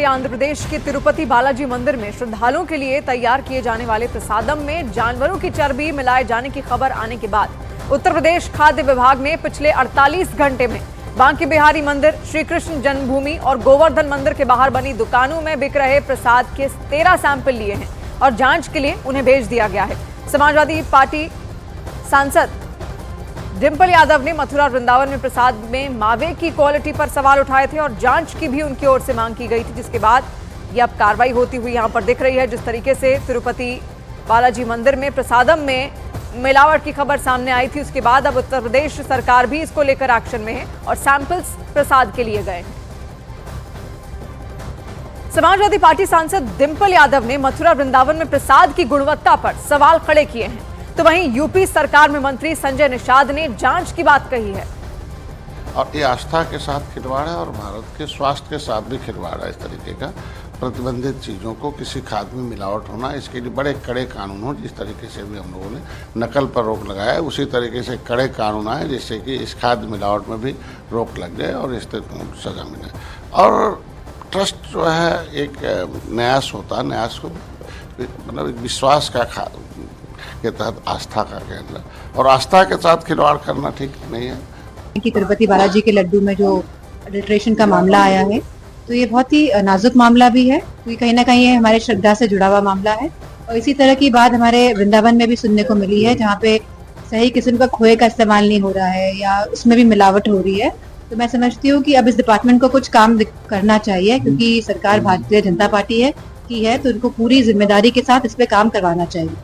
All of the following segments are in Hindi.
आंध्र प्रदेश के तिरुपति बालाजी मंदिर में श्रद्धालुओं के लिए तैयार किए जाने वाले प्रसादम में जानवरों की चर्बी मिलाए जाने की खबर आने के बाद उत्तर प्रदेश खाद्य विभाग ने पिछले 48 घंटे में बांके बिहारी मंदिर, श्री कृष्ण जन्मभूमि और गोवर्धन मंदिर के बाहर बनी दुकानों में बिक रहे प्रसाद के 13 सैंपल लिए हैं और जांच के लिए उन्हें भेज दिया गया है। समाजवादी पार्टी सांसद डिंपल यादव ने मथुरा वृंदावन में प्रसाद में मावे की क्वालिटी पर सवाल उठाए थे और जांच की भी उनकी ओर से मांग की गई थी, जिसके बाद ये अब कार्रवाई होती हुई यहां पर दिख रही है। जिस तरीके से तिरुपति बालाजी मंदिर में प्रसादम में मिलावट की खबर सामने आई थी, उसके बाद अब उत्तर प्रदेश सरकार भी इसको लेकर एक्शन में है और सैंपल्स प्रसाद के लिए गए हैं। समाजवादी पार्टी सांसद डिंपल यादव ने मथुरा वृंदावन में प्रसाद की गुणवत्ता पर सवाल खड़े किए हैं, तो वहीं यूपी सरकार में मंत्री संजय निषाद ने जांच की बात कही है। और ये आस्था के साथ खिलवाड़ है और भारत के स्वास्थ्य के साथ भी खिलवाड़ है। इस तरीके का प्रतिबंधित चीज़ों को किसी खाद्य में मिलावट होना, इसके लिए बड़े कड़े कानून हो। जिस तरीके से भी हम लोगों ने नकल पर रोक लगाया है, उसी तरीके से कड़े कानून आए जिससे कि इस खाद्य मिलावट में भी रोक लग जाए और इस तरह सजा मिले। और ट्रस्ट जो है एक न्यास होता है, न्यास को मतलब एक विश्वास का के तहत आस्था का केंद्र, और आस्था के साथ खिलवाड़ करना ठीक नहीं है। कि तिरुपति बालाजी के लड्डू में जो अडल्ट्रेशन का मामला आया है, तो ये बहुत ही नाजुक मामला भी है, क्योंकि कहीं ना कहीं ये हमारे श्रद्धा से जुड़ा हुआ मामला है। और इसी तरह की बात हमारे वृंदावन में भी सुनने को मिली है, जहाँ पे सही किस्म का खोए का इस्तेमाल नहीं हो रहा है या उसमें भी मिलावट हो रही है। तो मैं समझती हूँ कि अब इस डिपार्टमेंट को कुछ काम करना चाहिए, क्योंकि सरकार भारतीय जनता पार्टी की है, तो उनको पूरी जिम्मेदारी के साथ इस पे काम करवाना चाहिए।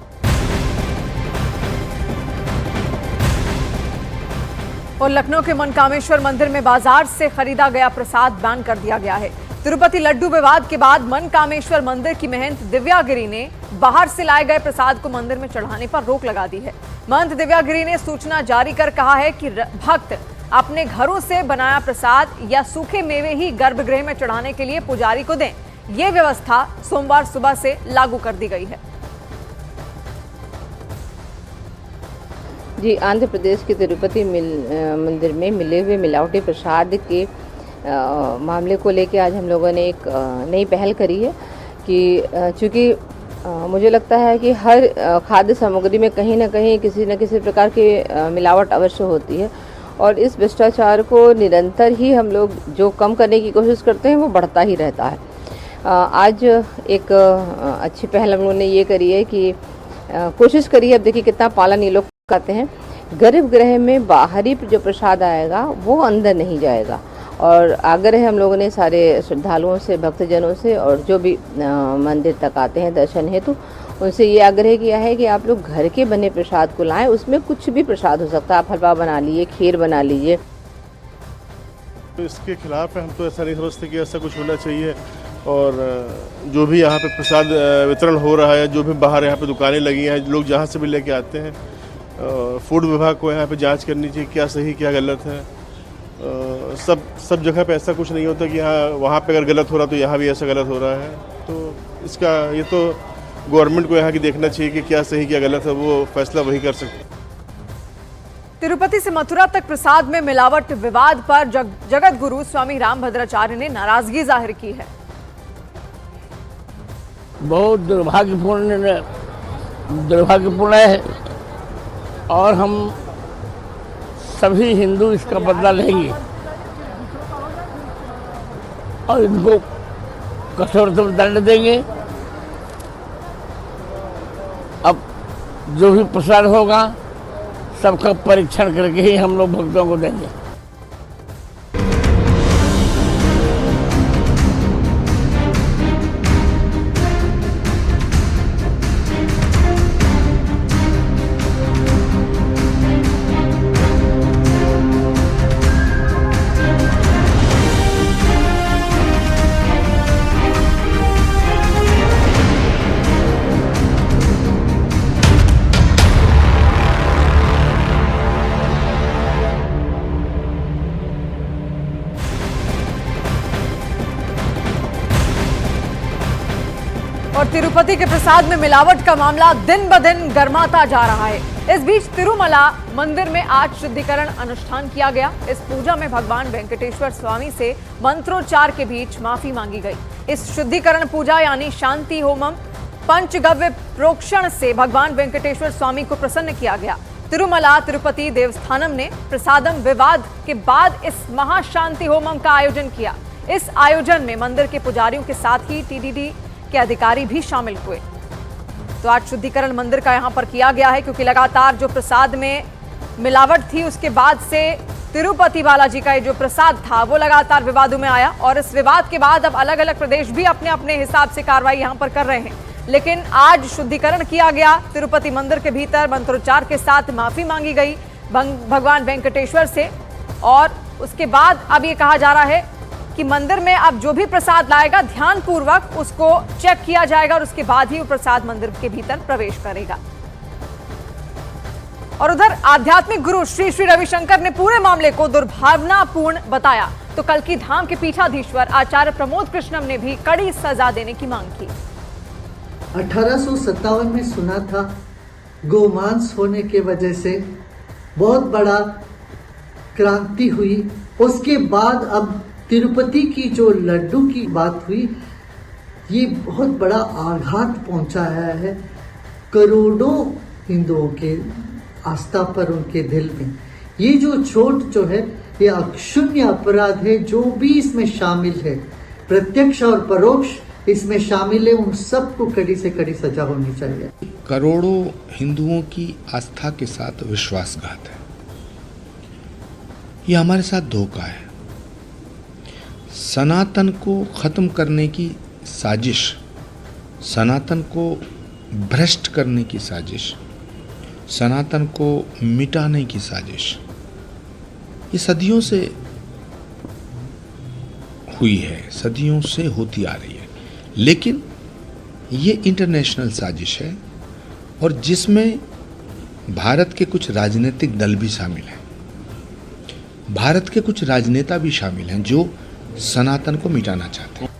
और लखनऊ के मनकामेश्वर मंदिर में बाजार से खरीदा गया प्रसाद बैन कर दिया गया है। तिरुपति लड्डू विवाद के बाद मनकामेश्वर मंदिर की महंत दिव्या गिरी ने बाहर से लाए गए प्रसाद को मंदिर में चढ़ाने पर रोक लगा दी है। महंत दिव्या गिरी ने सूचना जारी कर कहा है कि भक्त अपने घरों से बनाया प्रसाद या सूखे मेवे ही गर्भगृह में चढ़ाने के लिए पुजारी को दें। ये व्यवस्था सोमवार सुबह से लागू कर दी गई है। जी, आंध्र प्रदेश के तिरुपति मंदिर में मिले हुए मिलावटी प्रसाद के मामले को लेकर आज हम लोगों ने एक नई पहल करी है कि चूँकि मुझे लगता है कि हर खाद्य सामग्री में कहीं ना कहीं किसी न किसी प्रकार की मिलावट अवश्य होती है और इस भ्रष्टाचार को निरंतर ही हम लोग जो कम करने की कोशिश करते हैं वो बढ़ता ही रहता है। आज एक अच्छी पहल हम लोगों ने ये करी है कि कोशिश करिए, अब देखिए कितना पालन ये लोग करते हैं। गर्भगृह में बाहरी जो प्रसाद आएगा वो अंदर नहीं जाएगा और आग्रह हम लोगों ने सारे श्रद्धालुओं से, भक्तजनों से और जो भी मंदिर तक आते हैं दर्शन हेतु, उनसे ये आग्रह किया है कि आप लोग घर के बने प्रसाद को लाएं। उसमें कुछ भी प्रसाद हो सकता है, आप हलवा बना लीजिए, खीर बना लीजिए। तो इसके खिलाफ हम तो ऐसा नहीं समझते कि ऐसा कुछ होना चाहिए और जो भी यहाँ पे प्रसाद वितरण हो रहा है, जो भी बाहर यहाँ पे दुकानें लगी हैं, लोग जहाँ से भी लेके आते हैं, फूड विभाग को यहाँ पे जांच करनी चाहिए क्या सही क्या गलत है। सब जगह पे ऐसा कुछ नहीं होता कि यहाँ वहाँ पे अगर गलत हो रहा तो यहाँ भी ऐसा गलत हो रहा है। तो इसका ये तो गवर्नमेंट को यहाँ की देखना चाहिए कि क्या सही क्या गलत है, वो फैसला वही कर सकते। तिरुपति से मथुरा तक प्रसाद में मिलावट विवाद पर जगत गुरु स्वामी रामभद्राचार्य ने नाराजगी जाहिर की है। बहुत दुर्भाग्यपूर्ण है और हम सभी हिंदू इसका बदला लेंगे और इनको कठोरतम दंड देंगे। अब जो भी प्रसाद होगा सबका परीक्षण करके ही हम लोग भक्तों को देंगे। और तिरुपति के प्रसाद में मिलावट का मामला दिन ब दिन गर्माता जा रहा है। इस बीच तिरुमला मंदिर में आज शुद्धिकरण अनुष्ठान किया गया। इस पूजा में भगवान वेंकटेश्वर स्वामी से मंत्रोच्चार के बीच माफी मांगी गई। इस शुद्धिकरण पूजा यानी शांति होमम पंचगव्य प्रोक्षण से भगवान वेंकटेश्वर स्वामी को प्रसन्न किया गया। तिरुमला तिरुपति देवस्थानम ने प्रसादम विवाद के बाद इस महाशांति होमम का आयोजन किया। इस आयोजन में मंदिर के पुजारियों के साथ ही टीटीडी के अधिकारी भी शामिल हुए। तो आज शुद्धिकरण मंदिर का यहां पर किया गया है, क्योंकि लगातार जो प्रसाद में मिलावट थी उसके बाद से तिरुपति बालाजी का ये जो प्रसाद था वो लगातार विवादों में आया और इस विवाद के बाद अब अलग अलग प्रदेश भी अपने अपने हिसाब से कार्रवाई यहां पर कर रहे हैं। लेकिन आज शुद्धिकरण किया गया। तिरुपति मंदिर के भीतर मंत्रोच्चार के साथ माफी मांगी गई भगवान वेंकटेश्वर से और उसके बाद अब ये कहा जा रहा है कि मंदिर में अब जो भी प्रसाद लाएगा ध्यानपूर्वक उसको चेक किया जाएगा और उसके बाद ही वो प्रसाद मंदिर के भीतर प्रवेश करेगा। और उधर आध्यात्मिक गुरु श्री श्री रविशंकर ने पूरे मामले को दुर्भावनापूर्ण बताया। तो कल्की धाम के पीठाधीश्वर आचार्य प्रमोद कृष्णम ने भी कड़ी सजा देने की मांग की। 1857 में सुना था गोमांस होने के वजह से बहुत बड़ा क्रांति हुई। उसके बाद अब तिरुपति की जो लड्डू की बात हुई, ये बहुत बड़ा आघात पहुंचाया है करोड़ों हिंदुओं के आस्था पर, उनके दिल में। ये जो चोट जो है ये अक्षुण्य अपराध है। जो भी इसमें शामिल है, प्रत्यक्ष और परोक्ष इसमें शामिल है, उन सबको कड़ी से कड़ी सजा होनी चाहिए। करोड़ों हिंदुओं की आस्था के साथ विश्वासघात है। ये हमारे साथ धोखा है। सनातन को खत्म करने की साजिश, सनातन को भ्रष्ट करने की साजिश, सनातन को मिटाने की साजिश, ये सदियों से हुई है, सदियों से होती आ रही है। लेकिन ये इंटरनेशनल साजिश है और जिसमें भारत के कुछ राजनीतिक दल भी शामिल हैं, भारत के कुछ राजनेता भी शामिल हैं जो सनातन को मिटाना चाहते हैं।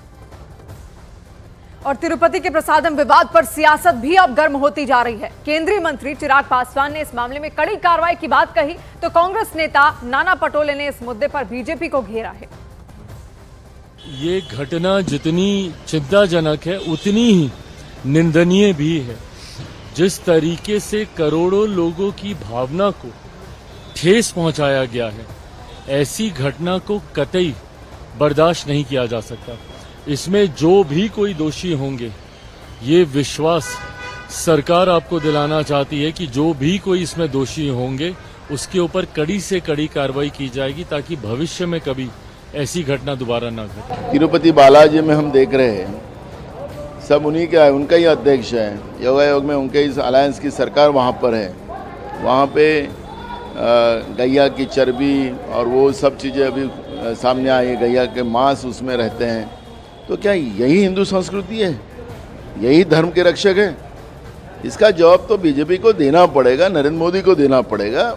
और तिरुपति के प्रसादम विवाद पर सियासत भी अब गर्म होती जा रही है। केंद्रीय मंत्री चिराग पासवान ने इस मामले में कड़ी कार्रवाई की बात कही तो कांग्रेस नेता नाना पटोले ने इस मुद्दे पर बीजेपी को घेरा है। ये घटना जितनी चिंताजनक है उतनी ही निंदनीय भी है। जिस तरीके से करोड़ों लोगों की भावना को ठेस पहुंचाया गया है, ऐसी घटना को कतई बर्दाश्त नहीं किया जा सकता। इसमें जो भी कोई दोषी होंगे, ये विश्वास सरकार आपको दिलाना चाहती है कि जो भी कोई इसमें दोषी होंगे उसके ऊपर कड़ी से कड़ी कार्रवाई की जाएगी ताकि भविष्य में कभी ऐसी घटना दोबारा ना घटे। तिरुपति बालाजी में हम देख रहे हैं सब उन्हीं का है, उनका ही अध्यक्ष है। योगायोग में उनके इस अलायंस की सरकार वहाँ पर है। वहाँ पे गैया की चर्बी और वो सब चीज़ें अभी सामने आई, गैया के मांस उसमें रहते हैं। तो क्या यही हिंदू संस्कृति है? यही धर्म के रक्षक है? इसका जवाब तो बीजेपी को देना पड़ेगा, नरेंद्र मोदी को देना पड़ेगा।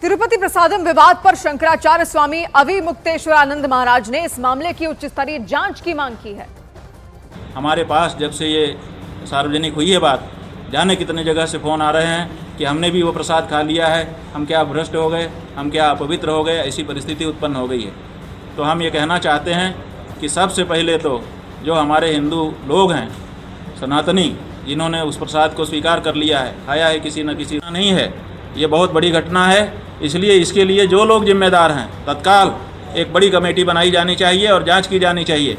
तिरुपति प्रसादम विवाद पर शंकराचार्य स्वामी अविमुक्तेश्वरानंद महाराज ने इस मामले की उच्च स्तरीय जांच की मांग की है। हमारे पास जब से ये सार्वजनिक हुई है बात, जाने कितने जगह से फ़ोन आ रहे हैं कि हमने भी वो प्रसाद खा लिया है, हम क्या भ्रष्ट हो गए, हम क्या अपवित्र हो गए, ऐसी परिस्थिति उत्पन्न हो गई है। तो हम ये कहना चाहते हैं कि सबसे पहले तो जो हमारे हिंदू लोग हैं, सनातनी, जिन्होंने उस प्रसाद को स्वीकार कर लिया है, खाया है, किसी न किसी नहीं है, ये बहुत बड़ी घटना है। इसलिए इसके लिए जो लोग जिम्मेदार हैं तत्काल एक बड़ी कमेटी बनाई जानी चाहिए और जांच की जानी चाहिए।